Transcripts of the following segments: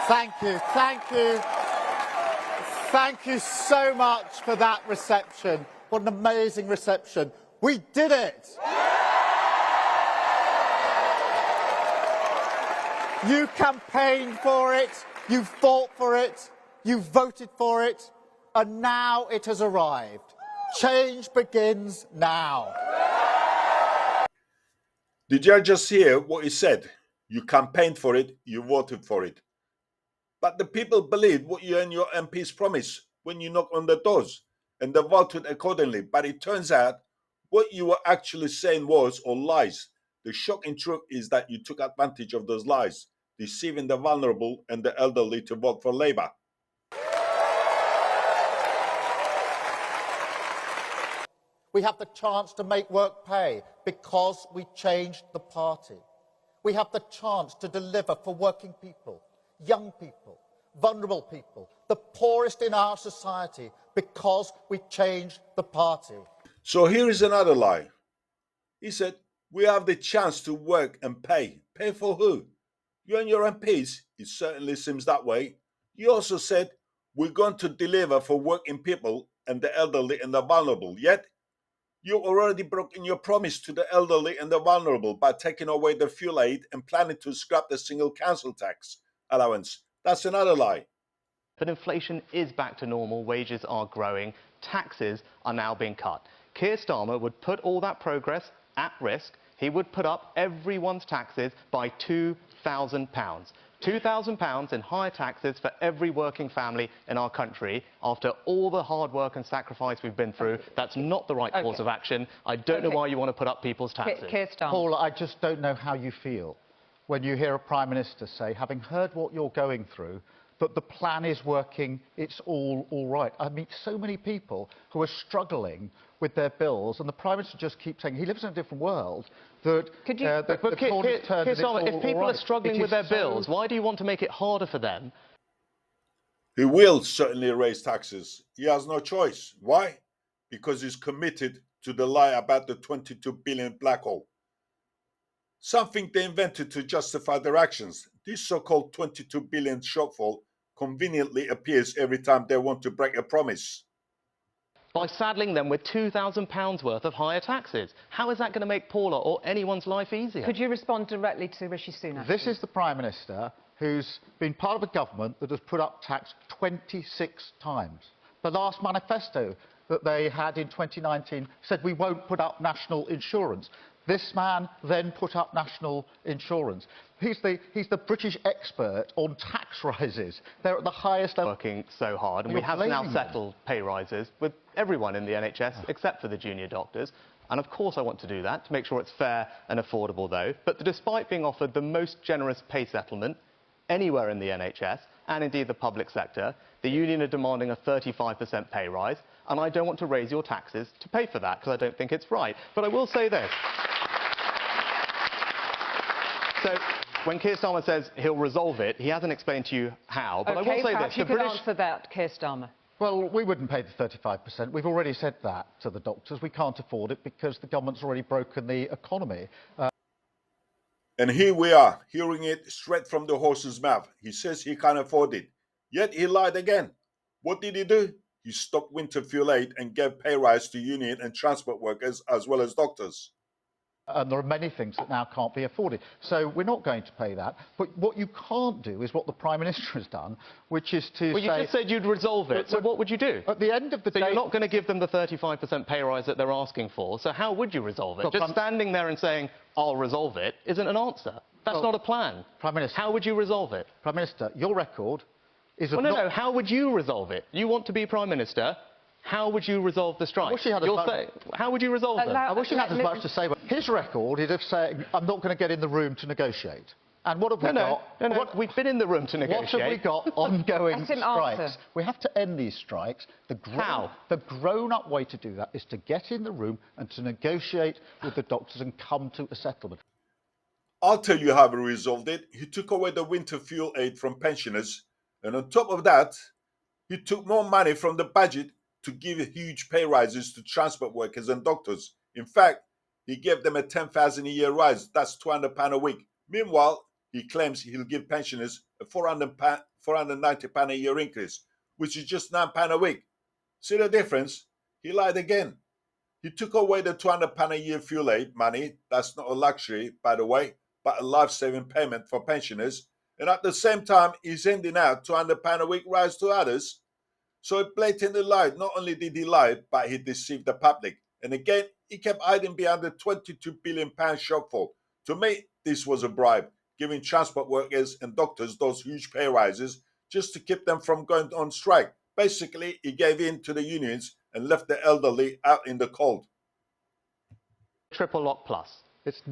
Thank you, thank you. Thank you so much for that reception. What an amazing reception. We did it. You campaigned for it, you fought for it, you voted for it, and now it has arrived. Change begins now. Did you just hear what he said? You campaigned for it, you voted for it. But the people believed what you and your MPs promised when you knocked on the doors, and they voted accordingly. But it turns out what you were actually saying was all lies. The shocking truth is that you took advantage of those lies, deceiving the vulnerable and the elderly to vote for Labour. We have the chance to make work pay because we changed the party. We have the chance to deliver for working people, young people, vulnerable people, the poorest in our society, because we changed the party. So here is another lie. He said, we have the chance to work and pay. Pay for who? You and your MPs? It certainly seems that way. You also said, we're going to deliver for working people and the elderly and the vulnerable. Yet, you've already broken your promise to the elderly and the vulnerable by taking away the fuel aid and planning to scrap the single council tax allowance. That's another lie. But inflation is back to normal, wages are growing, taxes are now being cut. Keir Starmer would put all that progress at risk. He would put up everyone's taxes by £2,000. £2,000 in higher taxes for every working family in our country. After all the hard work and sacrifice we've been through, that's not the right course of action. I don't know why you want to put up people's taxes. Keir Starmer. Paul, I just don't know how you feel when you hear a Prime Minister say, having heard what you're going through, that the plan is working, it's all right. I meet so many people who are struggling with their bills, and the Prime Minister just keeps saying he lives in a different world, that Keir Starmer, if people are struggling with their bills, why do you want to make it harder for them? He will certainly raise taxes. He has no choice. Why? Because he's committed to the lie about the 22 billion black hole. Something they invented to justify their actions. This so-called 22 billion shortfall conveniently appears every time they want to break a promise. By saddling them with £2,000 worth of higher taxes. How is that going to make Paula or anyone's life easier? Could you respond directly to Rishi Sunak? This is the Prime Minister who's been part of a government that has put up tax 26 times. The last manifesto that they had in 2019 said we won't put up national insurance. This man then put up national insurance. He's the British expert on tax rises. They're at the highest level. Working so hard, and we have now settled pay rises with everyone in the NHS except for the junior doctors. And of course I want to do that, to make sure it's fair and affordable though. But despite being offered the most generous pay settlement anywhere in the NHS, and indeed the public sector, the union are demanding a 35% pay rise, and I don't want to raise your taxes to pay for that, because I don't think it's right. But I will say this. So, when Keir Starmer says he'll resolve it, he hasn't explained to you how. But OK, I will say perhaps this. you could answer that, Keir Starmer. Well, we wouldn't pay the 35%. We've already said that to the doctors. We can't afford it because the government's already broken the economy. And here we are, hearing it straight from the horse's mouth. He says he can't afford it. Yet he lied again. What did he do? He stopped winter fuel aid and gave pay rise to union and transport workers as well as doctors. And there are many things that now can't be afforded. So we're not going to pay that. But what you can't do is what the Prime Minister has done, which is to Well, you just said you'd resolve it, so what would you do? At the end of the day... So you're not going to give them the 35% pay rise that they're asking for, so how would you resolve it? Just standing there and saying, I'll resolve it, isn't an answer. That's not a plan. Prime Minister... How would you resolve it? Prime Minister, your record is... Well, no, how would you resolve it? You want to be Prime Minister. How would you resolve the strike? How would you resolve it? I wish he had as much to say, but his record is of saying, I'm not going to get in the room to negotiate. And what have we got? We've been in the room to negotiate. What have we got? Ongoing strikes. We have to end these strikes. How? The grown-up way to do that is to get in the room and to negotiate with the doctors and come to a settlement. I'll tell you how he resolved it. He took away the winter fuel aid from pensioners, and on top of that, he took more money from the budget to give huge pay rises to transport workers and doctors. In fact, he gave them a £10,000 a year rise. That's £200 a week. Meanwhile, he claims he'll give pensioners a £400 £490 a year increase, which is just £9 a week. See the difference? He lied again. He took away the £200 a year fuel aid money. That's not a luxury, by the way, but a life-saving payment for pensioners. And at the same time, he's handing out £200 a week rise to others. So he blatantly lied. Not only did he lie, but he deceived the public. And again, he kept hiding behind the £22 billion shortfall. To me, this was a bribe, giving transport workers and doctors those huge pay rises just to keep them from going on strike. Basically, he gave in to the unions and left the elderly out in the cold. Triple lock plus,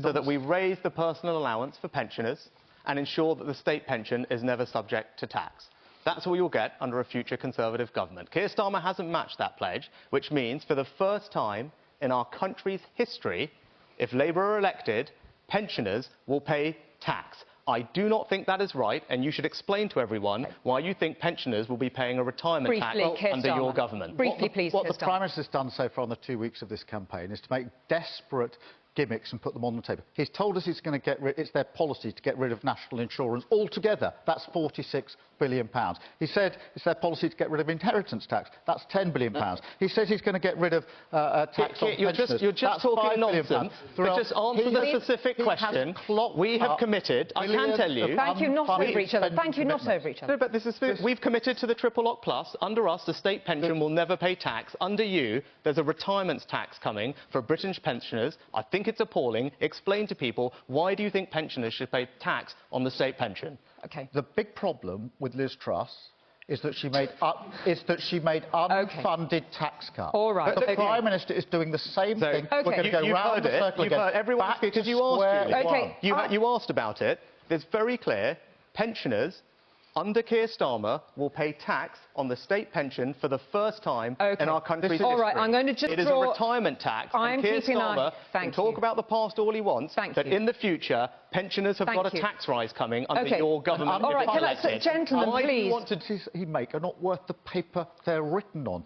so that we raise the personal allowance for pensioners and ensure that the state pension is never subject to tax. That's what you'll get under a future Conservative government. Keir Starmer hasn't matched that pledge, which means for the first time in our country's history, if Labour are elected, pensioners will pay tax. I do not think that is right, and you should explain to everyone why you think pensioners will be paying a retirement tax under your government. Briefly, please, What the Prime Minister's done so far in the 2 weeks of this campaign is to make desperate gimmicks and put them on the table. He's told us he's going to get rid, it's their policy to get rid of national insurance altogether. That's £46 billion. He said it's their policy to get rid of inheritance tax. That's £10 billion. He says he's going to get rid of tax on pensioners. You're just talking nonsense. But just answer the specific question. We have committed, I can tell you... Thank you, not over each other. Thank you, not over each other. No, but we've committed to the triple lock plus. Under us, the state pension will never pay tax. Under you, there's a retirement tax coming for British pensioners. I think it's appalling. Explain to people, why do you think pensioners should pay tax on the state pension? Okay. The big problem with Liz Truss is that she made unfunded tax cuts. All right. The Prime Minister is doing the same thing. We're going to go round the circle again. Everyone, because you asked, Okay. you asked about it. It's very clear. Pensioners under Keir Starmer will pay tax on the state pension for the first time in our country's history. All right, I'm going to just It is a retirement tax, and Keir Starmer can talk about the past all he wants, but in the future, pensioners have got a tax rise coming under your government. All right, gentlemen, why please. do you want to he make are not worth the paper they're written on?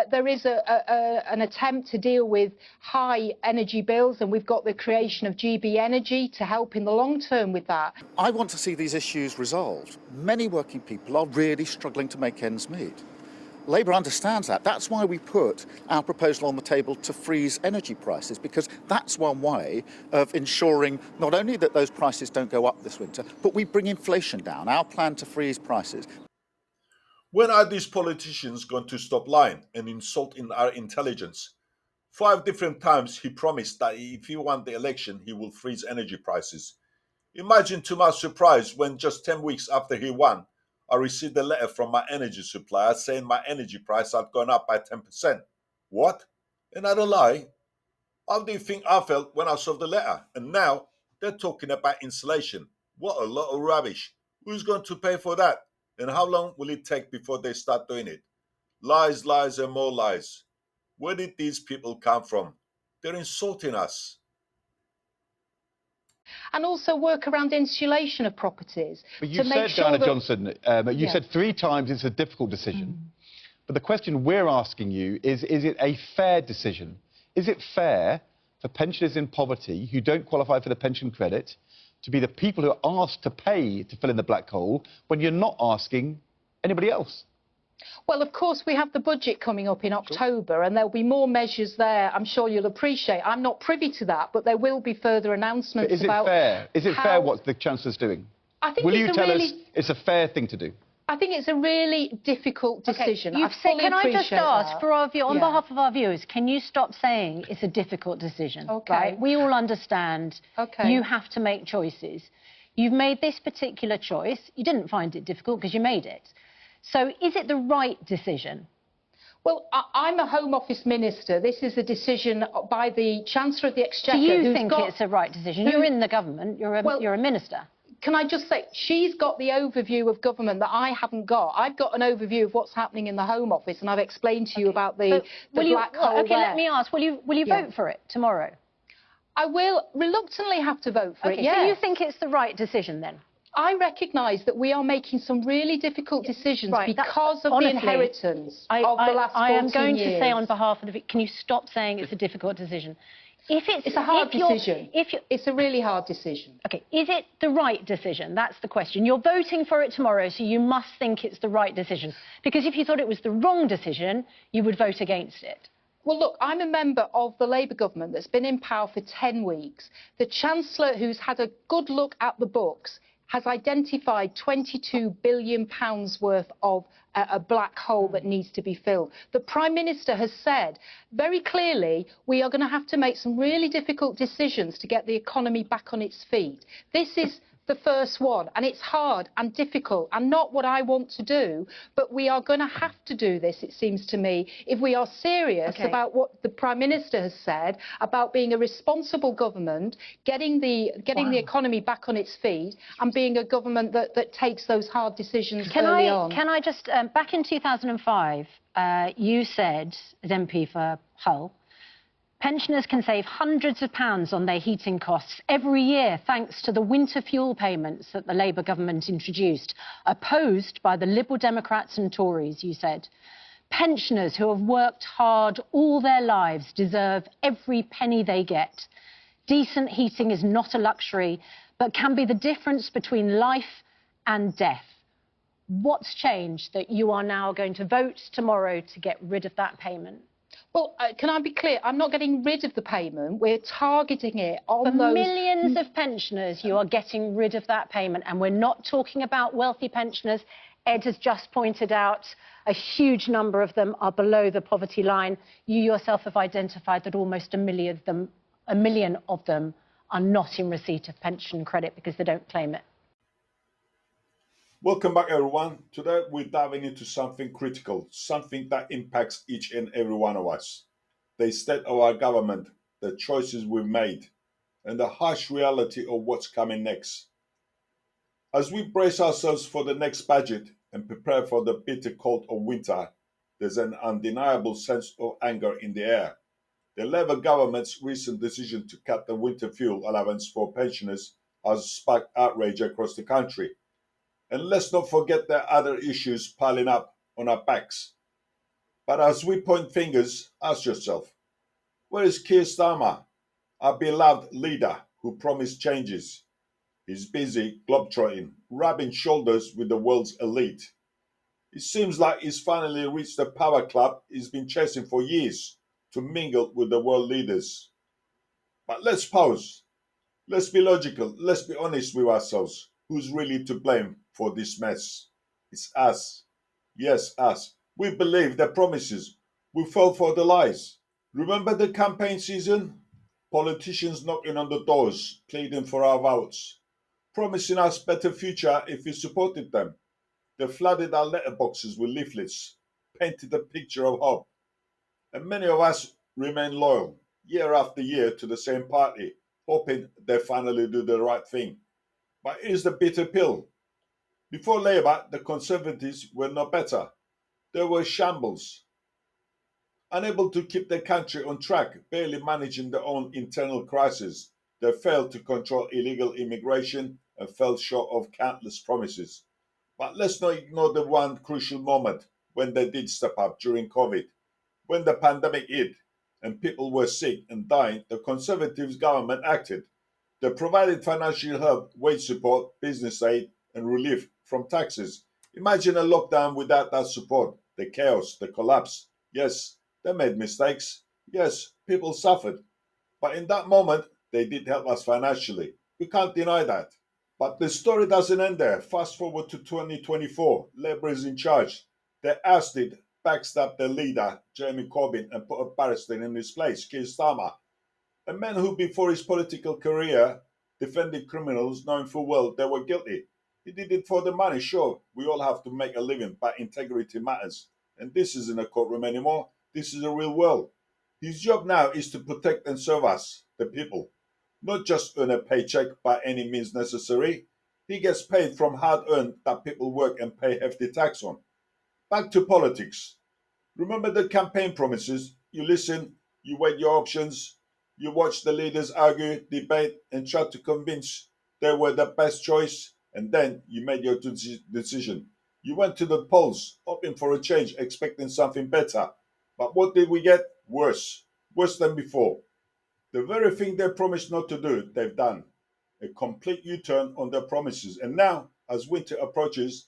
There is an attempt to deal with high energy bills, and we've got the creation of GB Energy to help in the long term with that. I want to see these issues resolved. Many working people are really struggling to make ends meet. Labour understands that. That's why we put our proposal on the table to freeze energy prices, because that's one way of ensuring not only that those prices don't go up this winter, but we bring inflation down. Our plan to freeze prices. When are these politicians going to stop lying and insulting our intelligence? 5 different times he promised that if he won the election, he will freeze energy prices. Imagine to my surprise when just 10 weeks after he won, I received a letter from my energy supplier saying my energy price had gone up by 10%. What? Another lie? How do you think I felt when I saw the letter? And now they're talking about insulation. What a lot of rubbish. Who's going to pay for that? And how long will it take before they start doing it? Lies, lies, and more lies. Where did these people come from? They're insulting us. And also work around insulation of properties. But you said, Diana Johnson, you said 3 times it's a difficult decision. But the question we're asking you is it a fair decision? Is it fair for pensioners in poverty who don't qualify for the pension credit to be the people who are asked to pay to fill in the black hole when you're not asking anybody else? Well, of course, we have the budget coming up in October, and there'll be more measures there. I'm sure you'll appreciate. I'm not privy to that, but there will be further announcements about... Is it fair what the Chancellor's doing? I think Will you tell us it's a fair thing to do? I think it's a really difficult decision. You've said, can I just ask, for our on behalf of our viewers, can you stop saying it's a difficult decision? Okay. Right? We all understand you have to make choices. You've made this particular choice. You didn't find it difficult because you made it. So is it the right decision? Well, I'm a Home Office Minister. This is a decision by the Chancellor of the Exchequer. Do you think it's a right decision? You're in the government. You're a minister. Can I just say, she's got the overview of government that I haven't got. I've got an overview of what's happening in the Home Office, and I've explained to you about the black hole Okay, let me ask, will you vote for it tomorrow? I will reluctantly have to vote for it, So you think it's the right decision, then? I recognise that we are making some really difficult decisions because of the inheritance of the last 14 years. I am going to say on behalf of the... Can you stop saying it's a difficult decision? It's a hard decision. It's a really hard decision. OK, is it the right decision? That's the question. You're voting for it tomorrow, so you must think it's the right decision. Because if you thought it was the wrong decision, you would vote against it. Well, look, I'm a member of the Labour government that's been in power for 10 weeks. The Chancellor, who's had a good look at the books, has identified £22 billion worth of a black hole that needs to be filled. The Prime Minister has said very clearly we are going to have to make some really difficult decisions to get the economy back on its feet. This is the first one, and it's hard and difficult and not what I want to do, but we are going to have to do this, it seems to me, if we are serious about what the Prime Minister has said about being a responsible government, getting the economy back on its feet, and being a government that takes those hard decisions early on. Can I just, back in 2005, you said, as MP for Hull, pensioners can save hundreds of pounds on their heating costs every year thanks to the winter fuel payments that the Labour government introduced, opposed by the Liberal Democrats and Tories, you said. Pensioners who have worked hard all their lives deserve every penny they get. Decent heating is not a luxury, but can be the difference between life and death. What's changed that you are now going to vote tomorrow to get rid of that payment? Well, can I be clear? I'm not getting rid of the payment. We're targeting it on For those... millions of pensioners, you are getting rid of that payment. And we're not talking about wealthy pensioners. Ed has just pointed out a huge number of them are below the poverty line. You yourself have identified that almost a million of them are not in receipt of pension credit because they don't claim it. Welcome back, everyone. Today we're diving into something critical, something that impacts each and every one of us. The state of our government, the choices we've made, and the harsh reality of what's coming next. As we brace ourselves for the next budget and prepare for the bitter cold of winter, there's an undeniable sense of anger in the air. The Labour government's recent decision to cut the winter fuel allowance for pensioners has sparked outrage across the country. And let's not forget there are other issues piling up on our backs. But as we point fingers, ask yourself, where is Keir Starmer, our beloved leader who promised changes? He's busy globetrotting, rubbing shoulders with the world's elite. It seems like he's finally reached the power club he's been chasing for years to mingle with the world leaders. But let's pause. Let's be logical. Let's be honest with ourselves. Who's really to blame for this mess? It's us. Yes, us. We believe their promises. We fell for the lies. Remember the campaign season? Politicians knocking on the doors, pleading for our votes, promising us better future if we supported them. They flooded our letterboxes with leaflets, painted a picture of hope. And many of us remain loyal, year after year, to the same party, hoping they finally do the right thing. But here's the bitter pill. Before Labour, the Conservatives were no better. They were shambles. Unable to keep the country on track, barely managing their own internal crisis, they failed to control illegal immigration and fell short of countless promises. But let's not ignore the one crucial moment when they did step up during COVID. When the pandemic hit and people were sick and dying, the Conservatives government acted. They provided financial help, wage support, business aid, and relief from taxes. Imagine a lockdown without that support, the chaos, the collapse. Yes, they made mistakes. Yes, people suffered. But in that moment, they did help us financially. We can't deny that. But the story doesn't end there. Fast forward to 2024. Labour is in charge. They ousted, backstabbed their leader, Jeremy Corbyn, and put a barrister in his place, Keir Starmer. A man who, before his political career, defended criminals knowing full well they were guilty. He did it for the money, sure. We all have to make a living, but integrity matters. And this isn't a courtroom anymore. This is a real world. His job now is to protect and serve us, the people. Not just earn a paycheck by any means necessary. He gets paid from hard-earned that people work and pay hefty tax on. Back to politics. Remember the campaign promises? You listen, you weigh your options, you watch the leaders argue, debate, and try to convince they were the best choice, and then you made your decision. You went to the polls, hoping for a change, expecting something better. But what did we get? Worse. Worse than before. The very thing they promised not to do, they've done. A complete U-turn on their promises. And now, as winter approaches,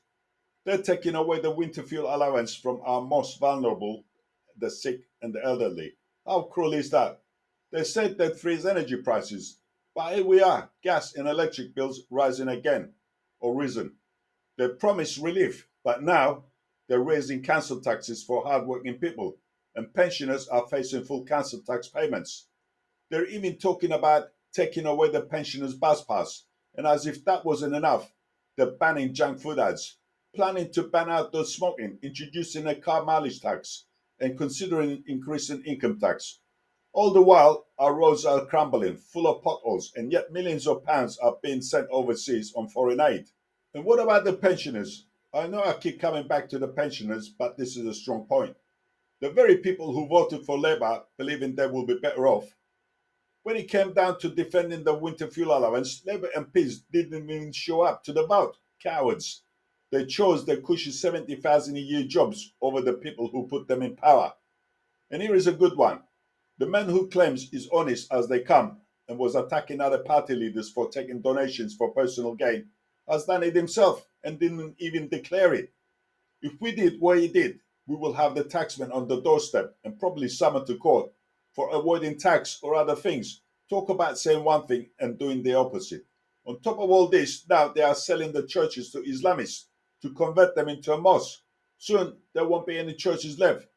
they're taking away the winter fuel allowance from our most vulnerable, the sick and the elderly. How cruel is that? They said they'd freeze energy prices, but here we are, gas and electric bills rising again, or risen. They promised relief, but now they're raising council taxes for hardworking people, and pensioners are facing full council tax payments. They're even talking about taking away the pensioners' bus pass, and as if that wasn't enough, they're banning junk food ads, planning to ban outdoor smoking, introducing a car mileage tax, and considering increasing income tax. All the while, our roads are crumbling, full of potholes, and yet millions of pounds are being sent overseas on foreign aid. And what about the pensioners? I know I keep coming back to the pensioners, but this is a strong point. The very people who voted for Labour believing they will be better off. When it came down to defending the winter fuel allowance, Labour MPs didn't even show up to the vote. Cowards. They chose the cushy 70,000 a year jobs over the people who put them in power. And here is a good one. The man who claims is honest as they come and was attacking other party leaders for taking donations for personal gain has done it himself and didn't even declare it. If we did what he did, we will have the taxman on the doorstep and probably summoned to court for avoiding tax or other things. Talk about saying one thing and doing the opposite. On top of all this, now they are selling the churches to Islamists to convert them into a mosque. Soon there won't be any churches left.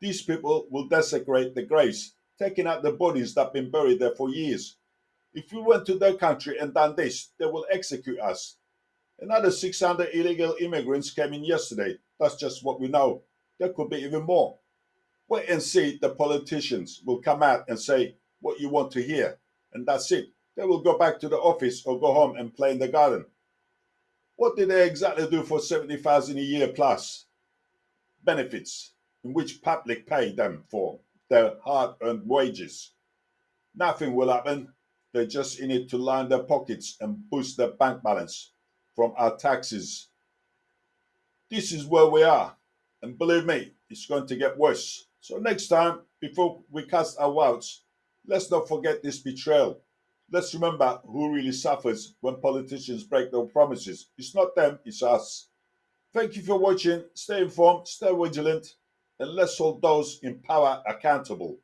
These people will desecrate the graves, taking out the bodies that have been buried there for years. If we went to their country and done this, they will execute us. Another 600 illegal immigrants came in yesterday. That's just what we know. There could be even more. Wait and see, the politicians will come out and say what you want to hear. And that's it. They will go back to the office or go home and play in the garden. What did they exactly do for 70,000 a year plus? Benefits, in which public pay them for their hard-earned wages. Nothing will happen. They're just in it to line their pockets and boost their bank balance from our taxes. This is where we are. And believe me, it's going to get worse. So next time, before we cast our votes, let's not forget this betrayal. Let's remember who really suffers when politicians break their promises. It's not them, it's us. Thank you for watching. Stay informed, stay vigilant, and let's hold those in power accountable.